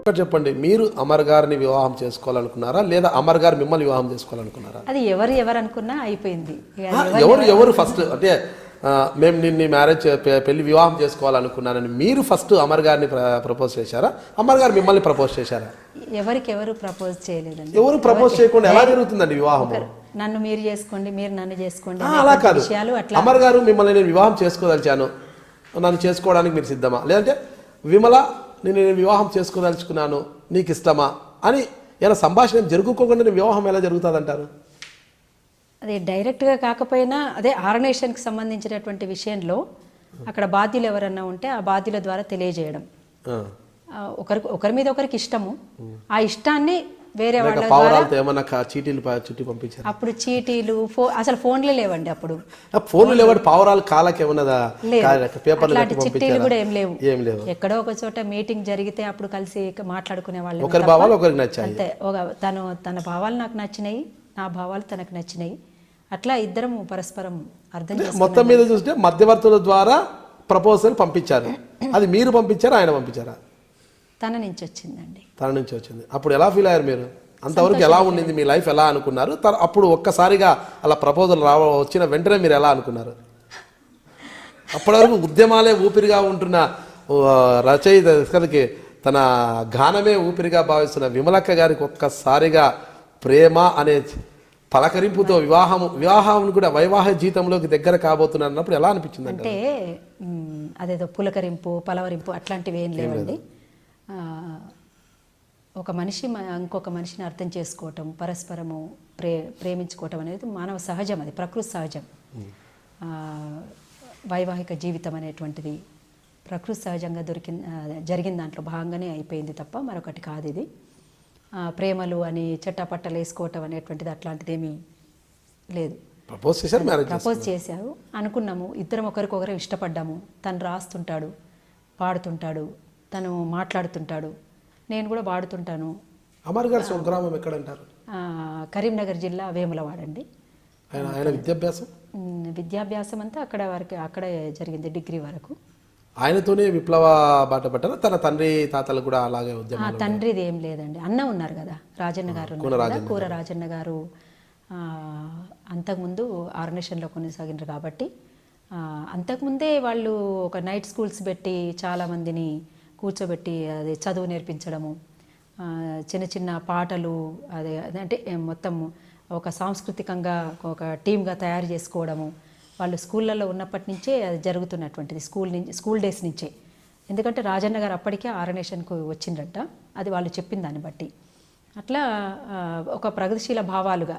ఇక్కడ చెప్పండి, మీరు అమర్ గారిని వివాహం చేసుకోవాలనుకున్నారా లేదా అమర్ గారు మిమ్మల్ని వివాహం చేసుకోవాలనుకున్నారా? అది ఎవరు అనుకున్నా అయిపోయింది. ఎవరు ఫస్ట్ అంటే మేము నిన్ను మ్యారేజ్ పెళ్లి వివాహం చేసుకోవాలనుకున్నానని మీరు ఫస్ట్ అమర్ గారిని ప్రపోజ్ చేశారా, అమర్ గారు మిమ్మల్ని ప్రపోజ్ చేశారా? ఎవరు ప్రపోజ్ చేయలేదండి. ఎవరు ప్రపోజ్ చేయకుండా ఎలా జరుగుతుందండి వివాహం? నన్ను మీరు చేసుకోండి, మీరు నన్ను చేసుకోండి అలా కాదు. అమర్ గారు మిమ్మల్ని నేను వివాహం చేసుకోదలిచాను, నన్ను చేసుకోవడానికి మీరు సిద్ధమా, లేదంటే విమల నేను వివాహం చేసుకోదలుచుకున్నాను నీకు ఇష్టమా అని ఏమైనా సంభాషణ జరుగుకోకుండా వివాహం ఎలా జరుగుతుంది అంటారు? అదే డైరెక్ట్గా కాకపోయినా అదే ఆర్గనైజేషన్కి సంబంధించినటువంటి విషయంలో అక్కడ బాధ్యులు ఎవరన్నా ఉంటే ఆ బాధ్యుల ద్వారా తెలియజేయడం. ఒకరి మీద ఒకరికి ఇష్టము, ఆ ఇష్టాన్ని వేరే వాళ్ళ పంపించారు. అప్పుడు చీటీలు అసలు ఫోన్లే లేవండి. అప్పుడు ఫోన్లు లేవండి. పావురాలు కాలకి ఏమన్నా చిట్టీలు కూడా ఏం లేవు. ఎక్కడో ఒక చోట మీటింగ్ జరిగితే అప్పుడు కలిసి మాట్లాడుకునే వాళ్ళు. ఒకరి భావాలు ఒకరికి నచ్చాయి. అంతే. తన భావాలు నాకు నచ్చినాయి, నా భావాలు తనకు నచ్చినాయి. అట్లా ఇద్దరం పరస్పరం అర్థం చేసుకున్నాం. మొత్తం మీద చూస్తే మధ్యవర్తుల ద్వారా ప్రపోజల్ పంపించారు. అది మీరు పంపించారా ఆయన పంపించారా? తన నుంచి వచ్చిందండి. తన నుంచి వచ్చింది. అప్పుడు ఎలా ఫీల్ అయ్యారు మీరు? అంతవరకు ఎలా ఉండింది మీ లైఫ్, ఎలా అనుకున్నారు? అప్పుడు ఒక్కసారిగా అలా ప్రపోజల్ వచ్చిన వెంటనే మీరు ఎలా అనుకున్నారు? అప్పటివరకు ఉద్యమాలే ఊపిరిగా ఉంటున్న రచయితకి తన గానమే ఊపిరిగా భావిస్తున్న విమలక్క గారికి ఒక్కసారిగా ప్రేమ అనే పలకరింపుతో వివాహం కూడా వైవాహిక జీవితంలోకి దగ్గర కాబోతున్నారు అన్నప్పుడు ఎలా అనిపించింది? అంటే అదేదో పులకరింపు పలవరింపు అట్లాంటివి ఏం లేవండి. ఒక మనిషి ఇంకొక మనిషిని అర్థం చేసుకోవటం, పరస్పరము ప్రేమించుకోవటం అనేది మానవ సహజం, అది ప్రకృతి సహజం. వైవాహిక జీవితం అనేటువంటిది ప్రకృతి సహజంగా జరిగిన దాంట్లో భాగంగానే అయిపోయింది తప్ప మరొకటి కాదు. ఇది ప్రేమలు అని చెట్టపట్టలు వేసుకోవటం అనేటువంటిది అట్లాంటిది ఏమీ లేదు. ప్రపోజ్ చేశారు, అనుకున్నాము, ఇద్దరం ఒకరికొకరు ఇష్టపడ్డాము. తను రాస్తుంటాడు, పాడుతుంటాడు, తను మాట్లాడుతుంటాడు, నేను కూడా పాడుతుంటాను. అమర్ గారి స్వగ్రామం ఎక్కడంటారు? కరీంనగర్ జిల్లా వేములవాడండి. విద్యాభ్యాసం అంతా అక్కడే జరిగింది, డిగ్రీ వరకు. ఆయనతోనే విప్లవ బాట పట్టారు. తన తండ్రి తాతలు కూడా అలాగే ఉద్యమం? తండ్రిది ఏం లేదండి. అన్న ఉన్నారు కదా, రాజన్న గారు, కూర రాజన్న గారు. అంతకుముందు ఆర్గనైజేషన్లో కొనసాగినారు కాబట్టి అంతకుముందే వాళ్ళు ఒక నైట్ స్కూల్స్ పెట్టి చాలామందిని కూర్చోబెట్టి అది చదువు నేర్పించడము, చిన్న చిన్న పాటలు, అంటే మొత్తం ఒక సాంస్కృతికంగా ఒక టీమ్గా తయారు చేసుకోవడము వాళ్ళు స్కూళ్ళల్లో ఉన్నప్పటి నుంచే అది జరుగుతున్నటువంటిది, స్కూల్ డేస్ నుంచే. ఎందుకంటే రాజన్న గారు అప్పటికే ఆర్గనైజేషన్కు వచ్చిండ్రట, అది వాళ్ళు చెప్పిన దాన్ని బట్టి. అట్లా ఒక ప్రగతిశీల భావాలుగా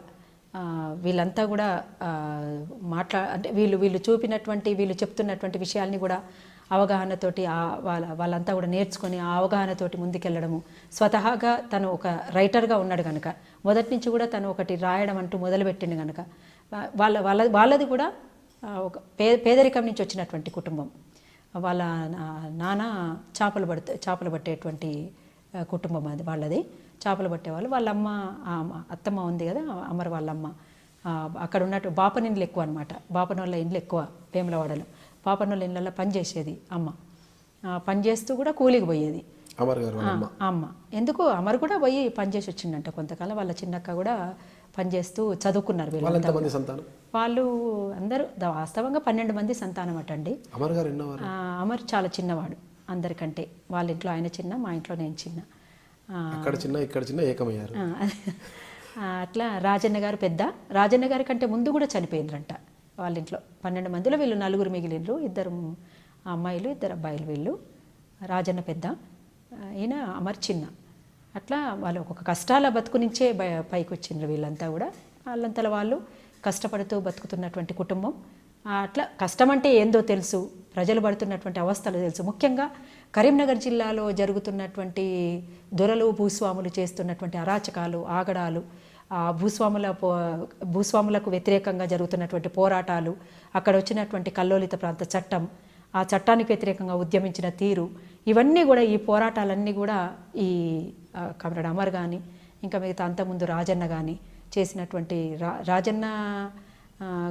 వీళ్ళంతా కూడా అంటే వీళ్ళు చూపినటువంటి వీళ్ళు చెప్తున్నటువంటి విషయాల్ని కూడా అవగాహనతోటి వాళ్ళంతా కూడా నేర్చుకొని ఆ అవగాహనతోటి ముందుకెళ్ళడము. స్వతహాగా తను ఒక రైటర్గా ఉన్నాడు కనుక మొదటి నుంచి కూడా తను ఒకటి రాయడం అంటూ మొదలుపెట్టిండు కనుక వాళ్ళది కూడా ఒక పేదరికం నుంచి వచ్చినటువంటి కుటుంబం. వాళ్ళ నాన్న చేపలు పట్టేటువంటి కుటుంబం అది వాళ్ళది. చేపలు పట్టేవాళ్ళు. వాళ్ళమ్మ అత్తమ్మ ఉంది కదా, అమర్ వాళ్ళమ్మ, అక్కడ ఉన్నట్టు బాపనిండ్లు ఎక్కువ అనమాట. బాపనోళ్ళ ఇండ్లు ఎక్కువ వేములవాడలో. బాపనోళ్ళ ఇళ్ళల్లో పనిచేసేది అమ్మ. పనిచేస్తూ కూడా కూలికి పోయేది అమ్మ. ఎందుకు అమర్ కూడా పోయి పనిచేసి వచ్చిండంట కొంతకాలం. వాళ్ళ చిన్నక్క కూడా పనిచేస్తూ చదువుకున్నారు. వాళ్ళు అందరూ వాస్తవంగా 12 మంది సంతానం అటండి. అమర్ చాలా చిన్నవాడు అందరికంటే. వాళ్ళ ఇంట్లో ఆయన చిన్న, మా ఇంట్లో నేను చిన్న. అట్లా రాజన్న గారు పెద్ద. రాజన్న గారి కంటే ముందు కూడా చనిపోయిండ్రంట వాళ్ళ ఇంట్లో. 12 మందిలో వీళ్ళు 4 మిగిలిండ్రు. 2 అమ్మాయిలు 2 అబ్బాయిలు. వీళ్ళు రాజన్న పెద్ద, ఈయన అమర్ చిన్న. అట్లా వాళ్ళు ఒక కష్టాల బతుకు నుంచే పైకి వచ్చిండ్రు వీళ్ళంతా కూడా. వాళ్ళంతలో వాళ్ళు కష్టపడుతూ బతుకుతున్నటువంటి కుటుంబం. అట్లా కష్టం అంటే ఏందో తెలుసు, ప్రజలు పడుతున్నటువంటి అవస్థలు తెలుసు. ముఖ్యంగా కరీంనగర్ జిల్లాలో జరుగుతున్నటువంటి దొరలు భూస్వాములు చేస్తున్నటువంటి అరాచకాలు, ఆగడాలు, భూస్వాములకు వ్యతిరేకంగా జరుగుతున్నటువంటి పోరాటాలు, అక్కడ వచ్చినటువంటి కల్లోలిత ప్రాంత చట్టం, ఆ చట్టానికి వ్యతిరేకంగా ఉద్యమించిన తీరు, ఇవన్నీ కూడా ఈ పోరాటాలన్నీ కూడా ఈ కమరేడ్ అమర్ కానీ ఇంకా మిగతా అంతకుముందు రాజన్న కానీ చేసినటువంటి రాజన్న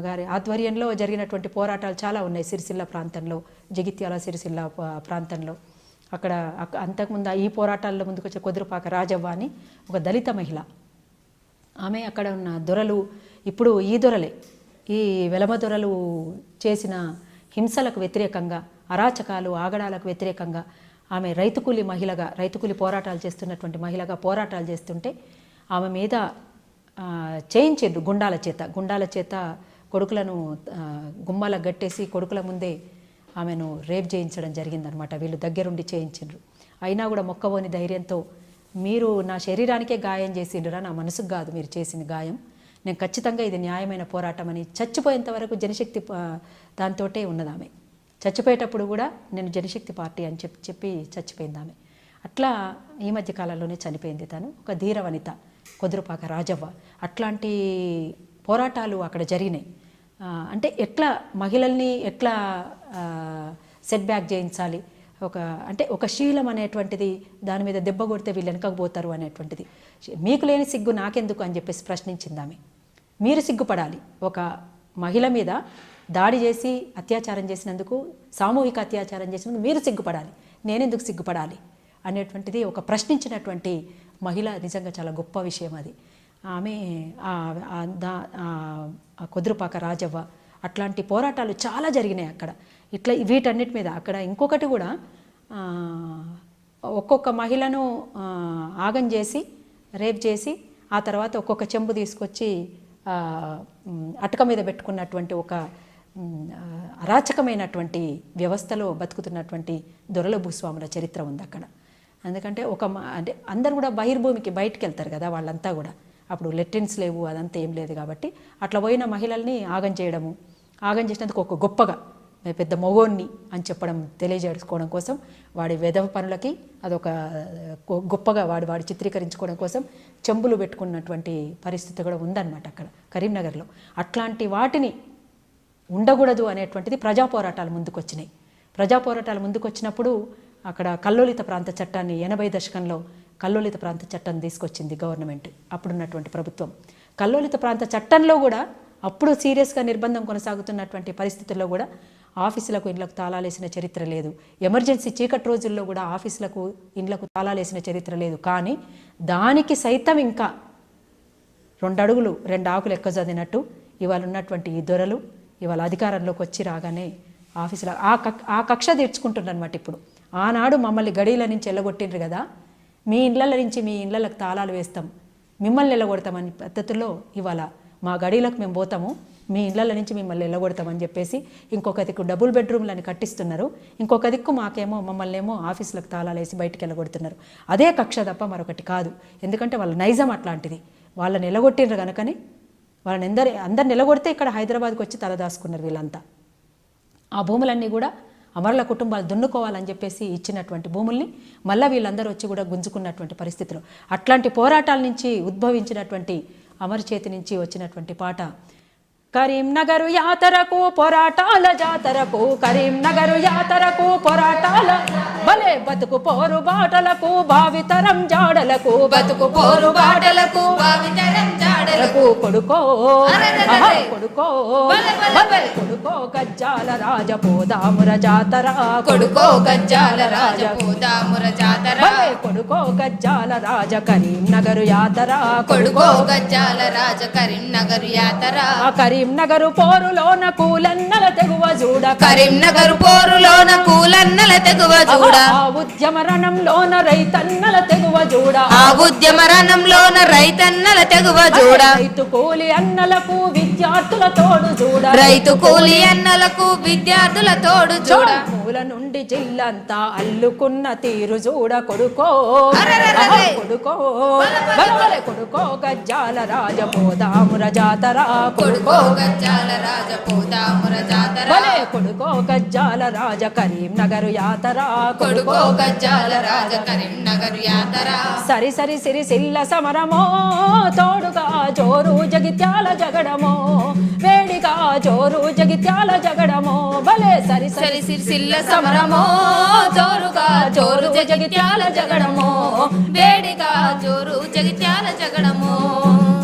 గారి ఆధ్వర్యంలో జరిగినటువంటి పోరాటాలు చాలా ఉన్నాయి. సిరిసిల్ల ప్రాంతంలో, జగిత్యాల సిరిసిల్ల ప్రాంతంలో అంతకుముందు ఈ పోరాటాల్లో ముందుకు వచ్చే కొదురుపాక రాజవ్వ అని ఒక దళిత మహిళ. ఆమె అక్కడ ఉన్న దొరలు, ఇప్పుడు ఈ దొరలే, ఈ వెలమ దొరలు చేసిన హింసలకు వ్యతిరేకంగా, అరాచకాలు ఆగడాలకు వ్యతిరేకంగా ఆమె రైతుకూలి మహిళగా, రైతుకూలి పోరాటాలు చేస్తున్నటువంటి మహిళగా పోరాటాలు చేస్తుంటే ఆమె మీద చేయించారు గుండాల చేత కొడుకులను గుమ్మాలకు గట్టేసి కొడుకుల ముందే ఆమెను రేప్ చేయించడం జరిగిందనమాట. వీళ్ళు దగ్గరుండి చేయించారు. అయినా కూడా మొక్కవోని ధైర్యంతో, మీరు నా శరీరానికే గాయం చేసిండ్రా, నా మనసుకు కాదు మీరు చేసిన గాయం, నేను ఖచ్చితంగా ఇది న్యాయమైన పోరాటం అని చచ్చిపోయేంత వరకు జనశక్తి దాంతోటే ఉన్నది ఆమె. చచ్చిపోయేటప్పుడు కూడా నేను జనశక్తి పార్టీ అని చెప్పి చచ్చిపోయింది ఆమె. అట్లా ఈ మధ్య కాలంలోనే చనిపోయింది తను. ఒక ధీర వనిత కొదురుపాక రాజవ్వ. అట్లాంటి పోరాటాలు అక్కడ జరిగినాయి. అంటే ఎట్లా మహిళల్ని ఎట్లా సెట్ బ్యాక్ చేయించాలి, ఒక శీలం అనేటువంటిది, దాని మీద దెబ్బ కొడితే వీళ్ళు వెనకపోతారు అనేటువంటిది. మీకు లేని సిగ్గు నాకెందుకు అని చెప్పేసి ప్రశ్నించింది ఆమె. మీరు సిగ్గుపడాలి, ఒక మహిళ మీద దాడి చేసి అత్యాచారం చేసినందుకు, సామూహిక అత్యాచారం చేసినందుకు మీరు సిగ్గుపడాలి, నేనెందుకు సిగ్గుపడాలి అనేటువంటిది ఒక ప్రశ్నించినటువంటి మహిళ. నిజంగా చాలా గొప్ప విషయం అది. ఆమె కొదురుపాక రాజవ్వ. అట్లాంటి పోరాటాలు చాలా జరిగినాయి అక్కడ. ఇట్లా వీటన్నిటి మీద అక్కడ ఇంకొకటి కూడా, ఒక్కొక్క మహిళను ఆగం చేసి రేప్ చేసి ఆ తర్వాత ఒక్కొక్క చెంబు తీసుకొచ్చి అటక మీద పెట్టుకున్నటువంటి ఒక అరాచకమైనటువంటి వ్యవస్థలో బతుకుతున్నటువంటి దొరల భూస్వాముల చరిత్ర ఉంది అక్కడ. ఎందుకంటే అంటే అందరు కూడా బహిర్భూమికి బయటికి వెళ్తారు కదా వాళ్ళంతా కూడా. అప్పుడు లెట్రిన్స్ లేవు, అదంతా ఏం లేదు కాబట్టి అట్లా పోయిన మహిళల్ని ఆగం చేసినందుకు ఒక గొప్పగా పెద్ద మొగోన్ని అని చెప్పడం, తెలియజేసుకోవడం కోసం, వాడి వెధవ పనులకి అదొక గొప్పగా వాడి చిత్రీకరించుకోవడం కోసం చెంబులు పెట్టుకున్నటువంటి పరిస్థితి కూడా ఉందన్నమాట అక్కడ కరీంనగర్లో. అట్లాంటి వాటిని ఉండకూడదు అనేటువంటిది ప్రజా పోరాటాలు ముందుకొచ్చినప్పుడు అక్కడ కల్లోలిత ప్రాంత చట్టాన్ని 80 దశకంలో కల్లోలిత ప్రాంత చట్టం తీసుకొచ్చింది గవర్నమెంట్, అప్పుడున్నటువంటి ప్రభుత్వం. కల్లోలిత ప్రాంత చట్టంలో కూడా అప్పుడు సీరియస్గా నిర్బంధం కొనసాగుతున్నటువంటి పరిస్థితుల్లో కూడా ఆఫీసులకు ఇండ్లకు తాళాలేసిన చరిత్ర లేదు. ఎమర్జెన్సీ చీకటి రోజుల్లో కూడా ఆఫీసులకు ఇండ్లకు తాళాలేసిన చరిత్ర లేదు. కానీ దానికి సైతం ఇంకా 2 అడుగులు 2 ఆకులు ఎక్క చదివినట్టు ఇవాళ ఉన్నటువంటి ఈ దొరలు ఇవాళ అధికారంలోకి వచ్చి రాగానే ఆఫీసులో ఆ కక్ష తీర్చుకుంటున్నారన్నమాట. ఇప్పుడు ఆనాడు మమ్మల్ని గడీల నుంచి వెళ్ళగొట్టిండ్రు కదా, మీ ఇళ్ళ నుంచి మీ ఇళ్ళకు తాళాలు వేస్తాం, మిమ్మల్ని వెళ్ళగొడతామని పద్ధతుల్లో ఇవాళ మా గడీలకు మేము పోతాము, మీ ఇళ్ళ నుంచి మిమ్మల్ని వెళ్ళగొడతామని చెప్పేసి ఇంకొక దిక్కు డబుల్ బెడ్రూమ్లని కట్టిస్తున్నారు, ఇంకొక దిక్కు మమ్మల్ని ఏమో ఆఫీసులకు తాళాలు వేసి బయటికి వెళ్ళగొడుతున్నారు. అదే కక్ష తప్ప మరొకటి కాదు. ఎందుకంటే వాళ్ళ నైజం అట్లాంటిది. వాళ్ళని నిలగొట్టిండ్రు కనుకని వాళ్ళని అందరు నిలగొడితే ఇక్కడ హైదరాబాద్కి వచ్చి తలదాసుకున్నారు వీళ్ళంతా. ఆ భూములన్నీ కూడా అమరుల కుటుంబాలు దున్నుకోవాలని చెప్పేసి ఇచ్చినటువంటి భూముల్ని మళ్ళీ వీళ్ళందరూ వచ్చి కూడా గుంజుకున్నటువంటి పరిస్థితులు. అట్లాంటి పోరాటాల నుంచి ఉద్భవించినటువంటి అమరు చేతి నుంచి వచ్చినటువంటి పాట. కరీంనగరు యాతరకు పోరాటాల జాతరకు, కరీంనగరు యాతరకు పోరాటాల భలే బతుకు పోరు బాటలకు భావితరం జాడలకు, బతుకు పోరు బాటలకు భావితరం జాడలకు కొడుకో గజ్జాల రాజ పోదాముర జాతర, కొడుకో గజ్జాల రాజ పోదాముర జాతర, కొడుకో గజ్జాల రాజ కరీంనగరు యాతర, కొడుకో గజ్జాల రాజ కరీంనగరు యాతర. కరీంనగరు పోరులోన కూలన్నల తెగువ చూడ, కరీంనగరు పోరులోన కూలన్నల తెగువ చూడ, ఆ ఉద్యమ రణంలోన రైతన్నల తెగువ చూడ, ఆ ఉద్యమ రణంలోన రైతన్నల తెగువ చూడ, రైతు కూలి అన్నలకు విద్యార్థుల తోడు చూడ, రైతు కూలి అన్నలకు విద్యార్థుల తోడు చూడ, మూల నుండి జిల్లంతా అల్లుకున్న తీరు చూడ, కొడుకో కొడుకో గజ్జాల రాజ పోదాముర జాతర, కొడుకో గజ్జాల రాజ పోదాముర జాతర, కొడుకో గజ్జాల రాజ కరీంనగరు యాతర, కొడుకో గజ్జాల రాజ కరీంనగరు యాతర. సరి సరి సిరి సిల్ల సమరమో తోడుగా జోరు జగిత్యాల జగడమో, వేడిగా జోరు జగిత్యాల జగడమో, భలే సరి సరి సిరి సిల్ల సమరమో జోరుగా జోరు జగిత్యాల జగడమో, వేడిగా జోరు జగిత్యాల జగడమో.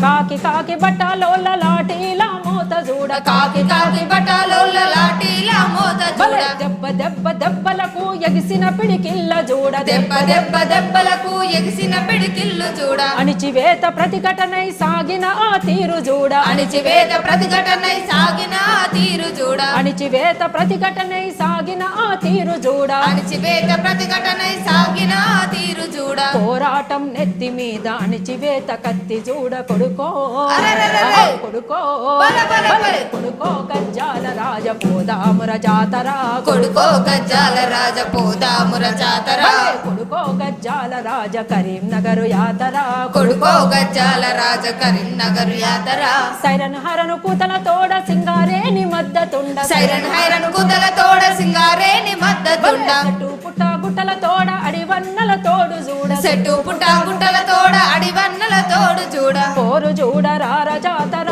కాకి కాకి బట్టలోల లాఠీల మోత చూడ, కాకి కాకి బట్టలోల లాఠీల మోత చూడ, దెబ్బ దెబ్బ దెబ్బలకు ఎగిసిన పిడికిల్ల చూడ దెబ్బ దెబ్బ దెబ్బలకు ఎగిసిన పిడికిళ్ళు చూడ అణిచివేత ప్రతిఘటనై సాగిన ఆ తీరు చూడ అణిచివేత ప్రతిఘటనై సాగిన ఆ తీరు చూడ అణిచివేత ప్రతిఘటనై సాగిన ఆ తీరు చూడ అణిచివేత ప్రతిఘటనై సాగిన ఆ తీరు చూడ పోరాటం నెత్తి మీద అణిచివేత కత్తి చూడ కొడుకో అరెరెరెరె. కొడుకో బల బల బల. కొడుకో గజ్జాల రాజ పోదాముర జాతర కొడుకో గజ్జాల రాజ పోదాముర జాతర కొడుకో గజ్జాల రాజ కరీంనగర్ యాతర కొడుకో గజ్జాల రాజ కరీంనగర్ యాతర సైరన్ హరను కూతల తోడ సింగారేని మద్దతుండ సైరన్ హైరన్ కుదల తోడ సింగారేని మద్దతుండ చెట్టు పుట్ట గుట్టల తోడ అడివన్నల తోడు చూడ చెట్టు పుట్ట గుట్టల తోడ అడివన్నల తోడు చూడ పోరు చూడ రార జాతర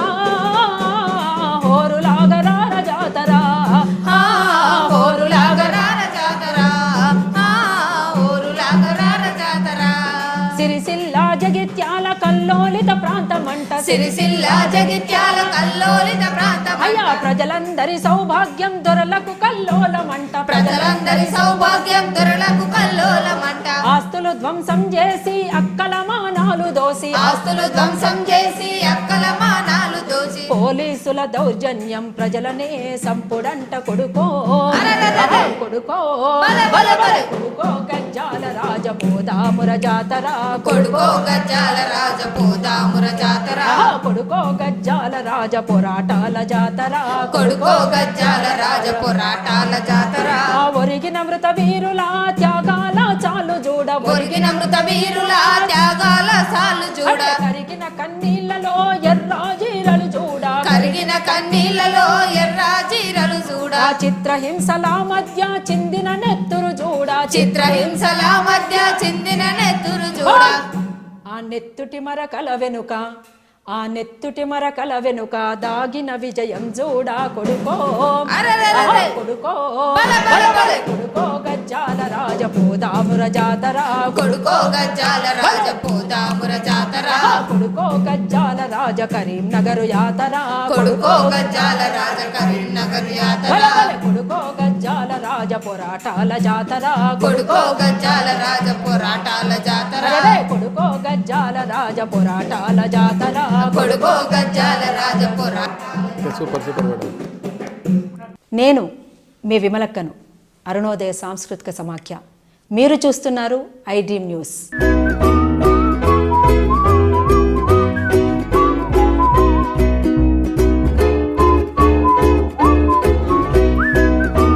హోరులాగా రార జాతర ఆ ఊరులాగరార జాతర ఆ ఊరులాగరార జాతర సిరిసిల్ల జగిత్యాల కల్లోలిత ప్రాంతమంట సిరిసిల్ల జగిత్యాల కల్లోలిత ప్రాంతం అయ్యా ప్రజలందరి సౌభాగ్యం దొరలకు కల్లోలమంట ప్రజలందరి సౌభాగ్యం దొరలకు కల్లోలమంట ఆస్తులు ధ్వంసం చేసి అక్కల మానాలు దోసి ఆస్తులు ధ్వంసం చేసి అక్కల మానాలు దోచి పోలీసుల దౌర్జన్యం ప్రజలనే సంపుడంట కొడుకో అరెరెరెరె. కొడుకో బల బల బల. కొడుకో గజ్జాల రాజ పోదాముర జాతర కొడుకో గజ్జాల రాజ పోదాముర జాతర కొడుకో గజ్జాల రాజ పోరాటాల జాతర కొడుకో గజ్జాల రాజ పోరాటాల జాతర ఒరిగిన మృత వీరుల త్యాగాల చాలు చూడ ఒరిగిన మృత వీరుల త్యాగాల సాలు చూడ కరిగిన కన్నీళ్లలో ఎర్రాజీరలు చూడ కరిగిన కన్నీళ్లలో ఎర్ర చీరలు చూడ ఆ చిత్రహింసల మధ్య చిందిన నెత్తురు చూడ చిత్రహింసల మధ్య చిందిన నెత్తురు చూడ ఆ నెత్తుటి మరకల వెనుక ఆ నెత్తుటి మరకల వెనుక దాగిన విజయం చూడ కొడుకో అరెరెరెరె. కొడుకో బల బల బల. కొడుకో గజ్జాల రాజ పోదాముర జాతర కొడుకో గజ్జాల రాజ పోదాముర జాతర కొడుకో గజ్జాల రాజ కరీంనగర్ యాతర కొడుకో గజ్జాల రాజ కరీంనగర్ యాతర బల బల. కొడుకో గజ్జాల రాజ పోరాటాల జాతర కొడుకో గజ్జాల రాజ పోరాటాల జాతర అరెరే. కొడుకో గజ్జాల రాజ పోరాటాల జాతర కొడుకో గజ్జాల రాజ పోరాటాల సూపర్ సూపర్ మేడం. నేను మీ విమలక్కను అరుణోదయ సాంస్కృతిక సమాఖ్య. మీరు చూస్తున్నారు ఐ డ్రీమ్ న్యూస్.